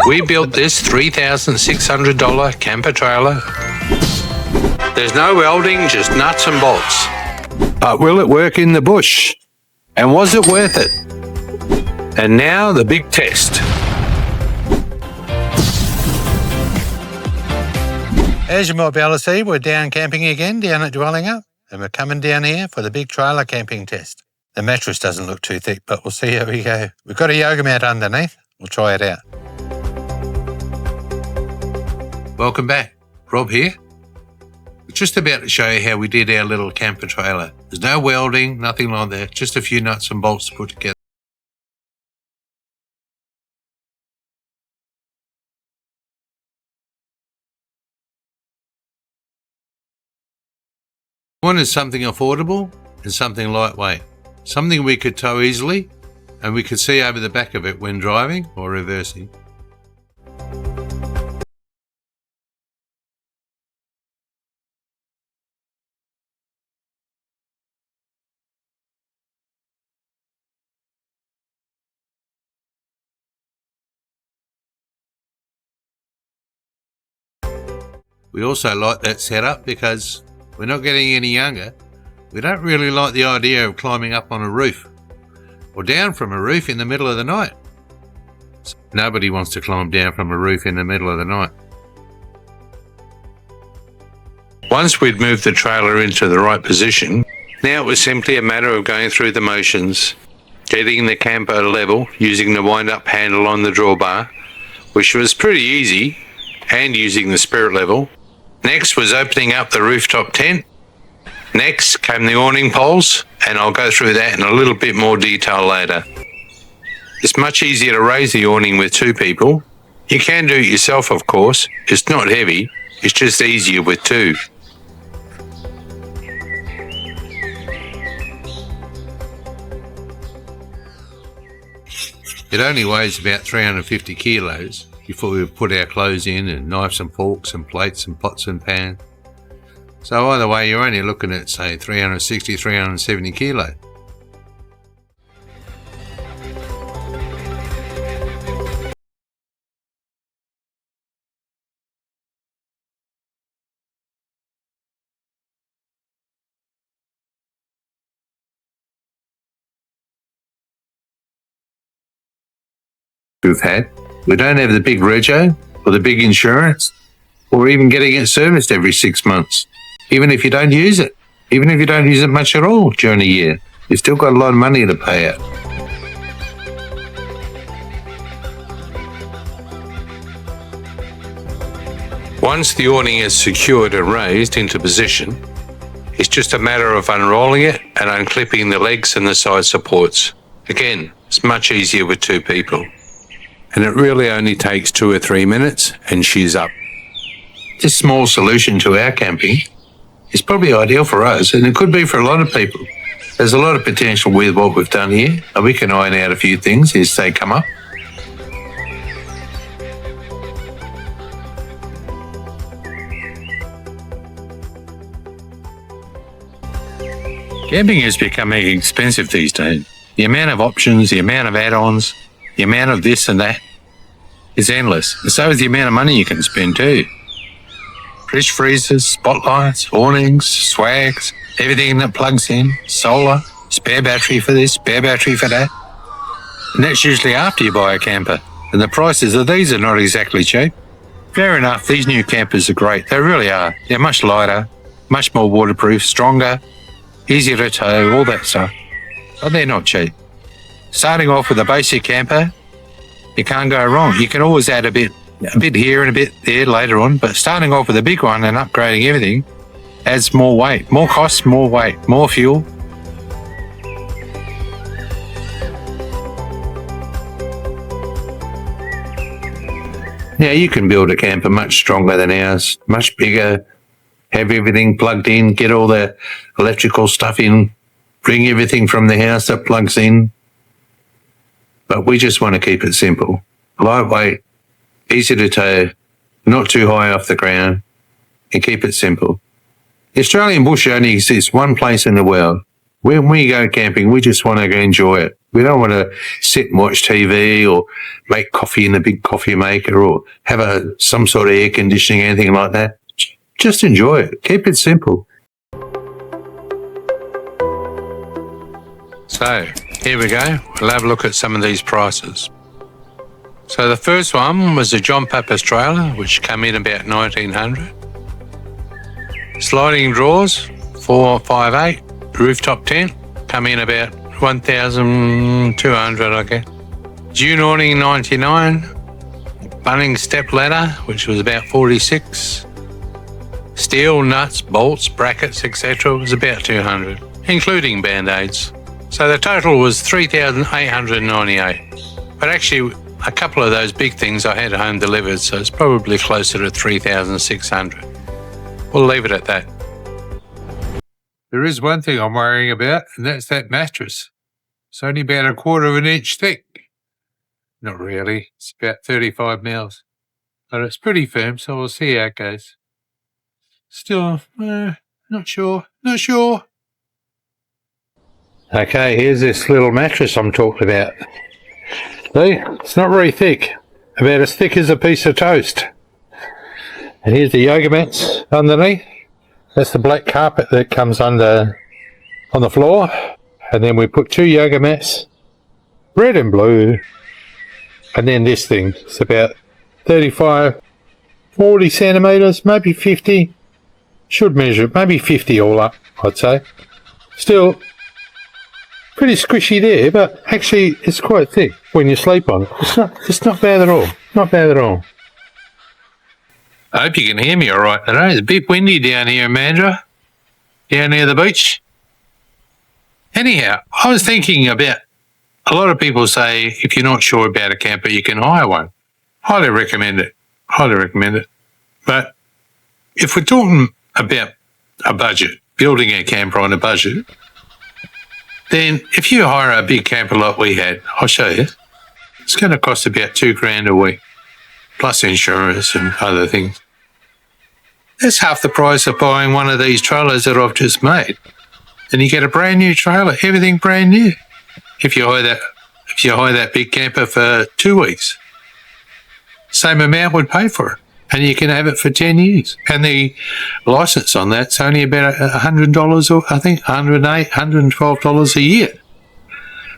We built this $3,600 camper trailer. There's no welding, just nuts and bolts. But will it work in the bush? And was it worth it? And now the big test. As you might be able to see, we're down camping again, down at Dwellingup, and we're coming down here for the big trailer camping test. The mattress doesn't look too thick, but we'll see how we go. We've got a yoga mat underneath. We'll try it out. Welcome back. Rob here. We're just about to show you how we did our little camper trailer. There's no welding, nothing like that, just a few nuts and bolts to put together. One is something affordable and something lightweight. Something we could tow easily and we could see over the back of it when driving or reversing. We also like that setup because we're not getting any younger. We don't really like the idea of climbing up on a roof or down from a roof in the middle of the night. Nobody wants to climb down from a roof in the middle of the night. Once we'd moved the trailer into the right position, now it was simply a matter of going through the motions, getting the camper level using the wind-up handle on the drawbar, which was pretty easy, and using the spirit level. Next was opening up the rooftop tent. Next came the awning poles, and I'll go through that in a little bit more detail later. It's much easier to raise the awning with two people. You can do it yourself, of course. It's not heavy, it's just easier with two. It only weighs about 350 kilos. Before we put our clothes in and knives and forks and plates and pots and pans. So either way, you're only looking at, say, 360, 370 kilo. We've had. We don't have the big rego or the big insurance or even getting it serviced every 6 months. Even if you don't use it, even if you don't use it much at all during a year, you've still got a lot of money to pay out. Once the awning is secured and raised into position, it's just a matter of unrolling it and unclipping the legs and the side supports. Again, it's much easier with two people. And it really only takes 2 or 3 minutes and she's up. This small solution to our camping is probably ideal for us, and it could be for a lot of people. There's a lot of potential with what we've done here, and we can iron out a few things as they come up. Camping is becoming expensive these days. The amount of options, the amount of add-ons, the amount of this and that is endless. And so is the amount of money you can spend too. Fridge freezers, spotlights, awnings, swags, everything that plugs in, solar, spare battery for this, spare battery for that. And that's usually after you buy a camper. And the prices of these are not exactly cheap. Fair enough, these new campers are great. They really are. They're much lighter, much more waterproof, stronger, easier to tow, all that stuff. But they're not cheap. Starting off with a basic camper, you can't go wrong. You can always add a bit here and a bit there later on, but starting off with a big one and upgrading everything adds more weight, more cost, more weight, more fuel. Now you can build a camper much stronger than ours, much bigger, have everything plugged in, get all the electrical stuff in, bring everything from the house that plugs in. But we just want to keep it simple, lightweight, easy to tow, not too high off the ground, and keep it simple. The Australian bush only exists one place in the world. When we go camping, we just want to go enjoy it. We don't want to sit and watch TV or make coffee in a big coffee maker or have some sort of air conditioning, anything like that. Just enjoy it. Keep it simple. So, here we go. We'll have a look at some of these prices. So the first one was a John Pappas trailer, which came in about 1900. Sliding drawers, 458. Rooftop tent, come in about 1,200, I guess. Dune awning, 99. Bunnings step ladder, which was about 46. Steel, nuts, bolts, brackets, etc. was about 200, including band-aids. So the total was 3,898. But actually, a couple of those big things I had home delivered, so it's probably closer to 3,600. We'll leave it at that. There is one thing I'm worrying about, and that's that mattress. It's only about 1/4 of an inch thick. Not really, it's about 35 mils. But it's pretty firm, so we'll see how it goes. Still, not sure. Okay, here's this little mattress I'm talking about. See, it's not very thick, about as thick as a piece of toast. And here's the yoga mats underneath. That's the black carpet that comes under on the floor. And then we put 2 yoga mats, red and blue. And then this thing, it's about 35, 40 centimetres, maybe 50. Should measure it, maybe 50 all up, I'd say. Still, pretty squishy there, but actually it's quite thick when you sleep on it. It's not bad at all. Not bad at all. I hope you can hear me all right today. It's a bit windy down here in Mandurah, down near the beach. Anyhow, I was thinking about, a lot of people say if you're not sure about a camper, you can hire one. Highly recommend it. But if we're talking about a budget, building a camper on a budget, then if you hire a big camper like we had, I'll show you, it's going to cost about $2,000 a week, plus insurance and other things. That's half the price of buying one of these trailers that I've just made. And you get a brand new trailer, everything brand new. If you hire that big camper for 2 weeks, same amount would pay for it. And you can have it for 10 years. And the license on that's only about $100, or I think $108, $112 a year.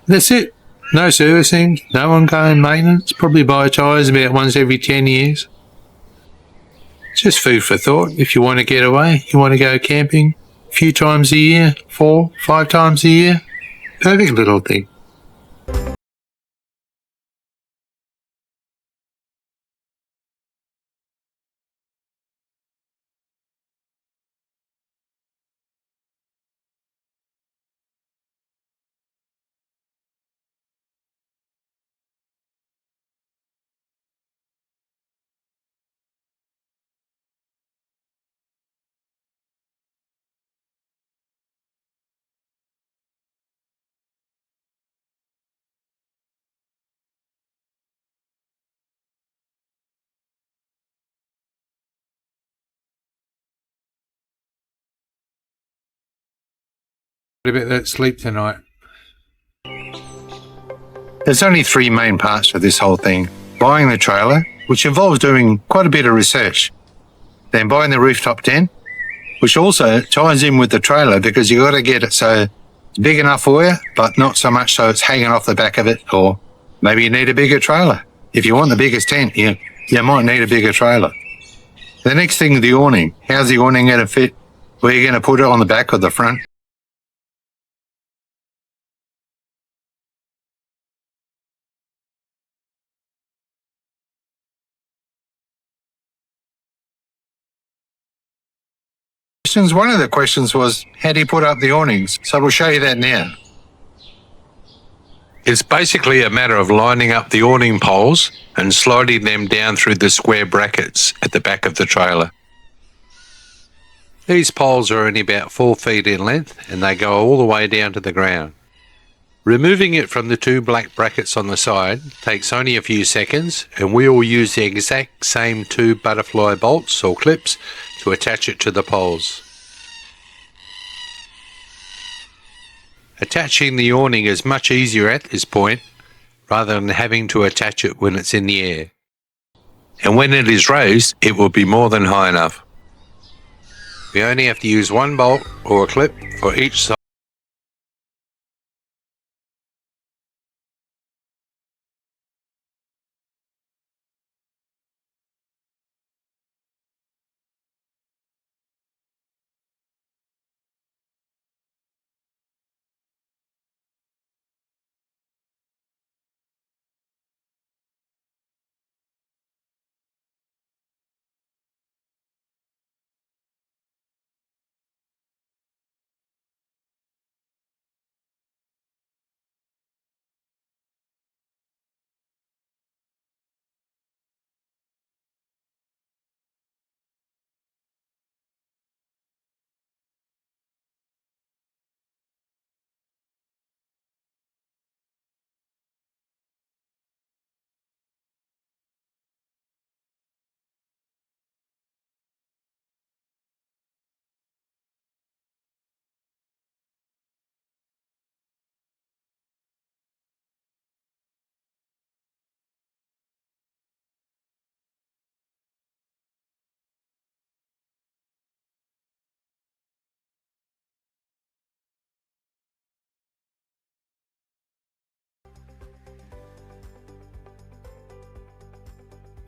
That's it. No servicing, no ongoing maintenance, probably buy tyres about once every 10 years. Just food for thought. If you want to get away, you want to go camping a few times a year, 4, 5 times a year, perfect little thing. A bit of that sleep tonight. There's only 3 main parts to this whole thing. Buying the trailer, which involves doing quite a bit of research. Then buying the rooftop tent, which also ties in with the trailer because you got to get it so it's big enough for you, but not so much so it's hanging off the back of it, or maybe you need a bigger trailer. If you want the biggest tent, you might need a bigger trailer. The next thing, the awning. How's the awning going to fit? Where are you going to put it, on the back or the front? One of the questions was, how do you put up the awnings? So we'll show you that now. It's basically a matter of lining up the awning poles and sliding them down through the square brackets at the back of the trailer. These poles are only about 4 feet in length and they go all the way down to the ground. Removing it from the 2 black brackets on the side takes only a few seconds, and we will use the exact same 2 butterfly bolts or clips to attach it to the poles. Attaching the awning is much easier at this point, rather than having to attach it when it's in the air. And when it is raised, it will be more than high enough. We only have to use one bolt or a clip for each side.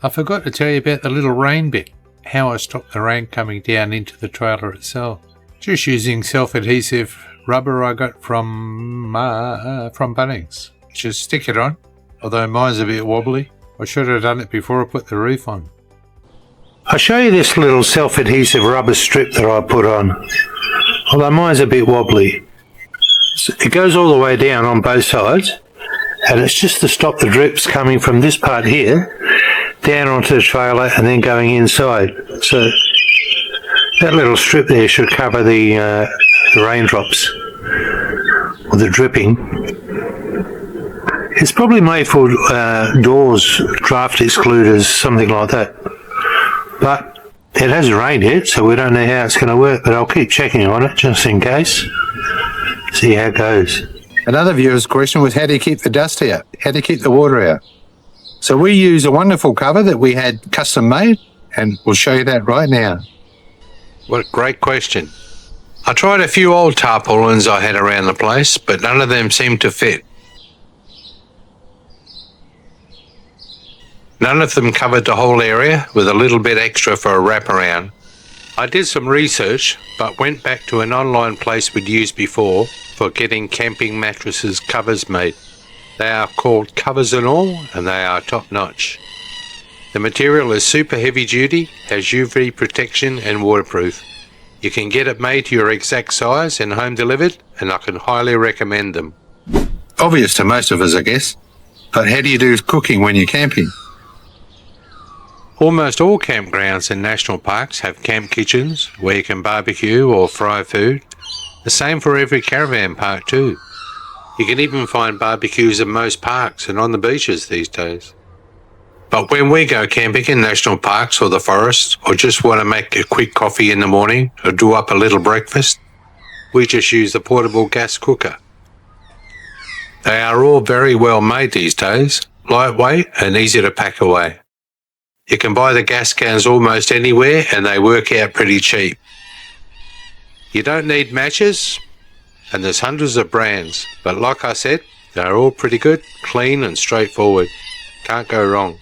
I forgot to tell you about the little rain bit, how I stopped the rain coming down into the trailer itself. Just using self-adhesive rubber I got from Bunnings. Just stick it on, although mine's a bit wobbly. I should have done it before I put the roof on. I'll show you this little self-adhesive rubber strip that I put on, although mine's a bit wobbly. It goes all the way down on both sides, and it's just to stop the drips coming from this part here down onto the trailer and then going inside. So that little strip there should cover the raindrops or the dripping. It's probably made for doors, draft excluders, something like that. But it hasn't rained yet, so we don't know how it's going to work, but I'll keep checking on it just in case. See how it goes. Another viewer's question was how do you keep the dust out? How do you keep the water out? So we use a wonderful cover that we had custom made, and we'll show you that right now. What a great question. I tried a few old tarpaulins I had around the place, but none of them seemed to fit. None of them covered the whole area, with a little bit extra for a wraparound. I did some research, but went back to an online place we'd used before for getting camping mattresses covers made. They are called Covers and All, and they are top notch. The material is super heavy duty, has UV protection and waterproof. You can get it made to your exact size and home delivered, and I can highly recommend them. Obvious to most of us, I guess. But how do you do cooking when you're camping? Almost all campgrounds and national parks have camp kitchens where you can barbecue or fry food. The same for every caravan park too. You can even find barbecues in most parks and on the beaches these days. But when we go camping in national parks or the forest, or just want to make a quick coffee in the morning or do up a little breakfast, we just use the portable gas cooker. They are all very well made these days, lightweight and easy to pack away. You can buy the gas cans almost anywhere and they work out pretty cheap. You don't need matches, and there's hundreds of brands, but like I said, they're all pretty good, clean and straightforward. Can't go wrong.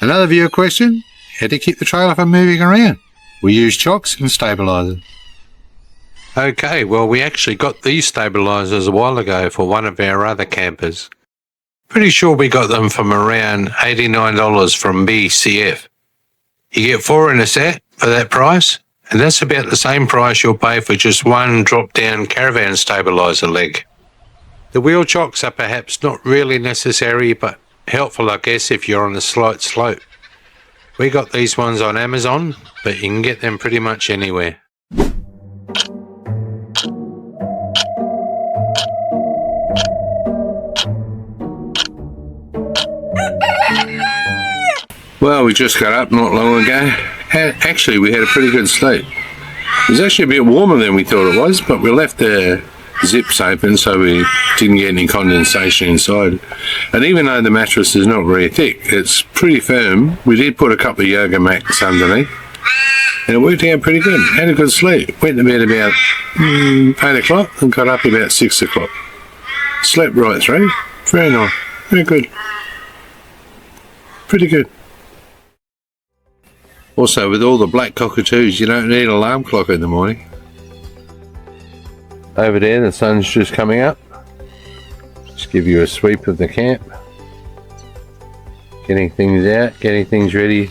Another viewer question, how do you keep the trailer from moving around? We use chocks and stabilisers. Okay, well we actually got these stabilisers a while ago for one of our other campers. Pretty sure we got them from around $89 from BCF. You get 4 in a set for that price, and that's about the same price you'll pay for just one drop-down caravan stabiliser leg. The wheel chocks are perhaps not really necessary, but helpful I guess if you're on a slight slope. We got these ones on Amazon, but you can get them pretty much anywhere. Well, we just got up not long ago. Actually, we had a pretty good sleep. It was actually a bit warmer than we thought it was, but we left the zips open so we didn't get any condensation inside. And even though the mattress is not very thick, it's pretty firm. We did put a couple of yoga mats underneath, and it worked out pretty good. Had a good sleep. Went to bed about 8 o'clock and got up about 6 o'clock. Slept right through. Very nice. Very good. Pretty good. Also, with all the black cockatoos, you don't need an alarm clock in the morning. Over there, the sun's just coming up. Just give you a sweep of the camp. Getting things out, getting things ready.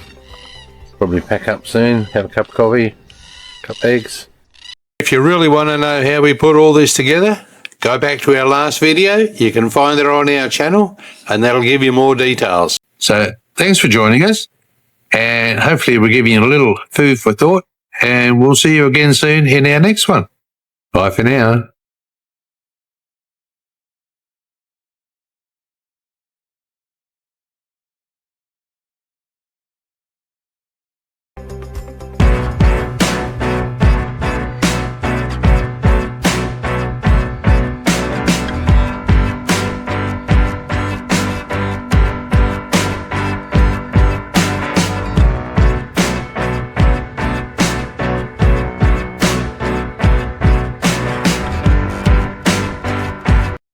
Probably pack up soon, have a cup of coffee, cup of eggs. If you really want to know how we put all this together, go back to our last video. You can find it on our channel, and that'll give you more details. So, thanks for joining us. And hopefully we'll give you a little food for thought, and we'll see you again soon in our next one. Bye for now.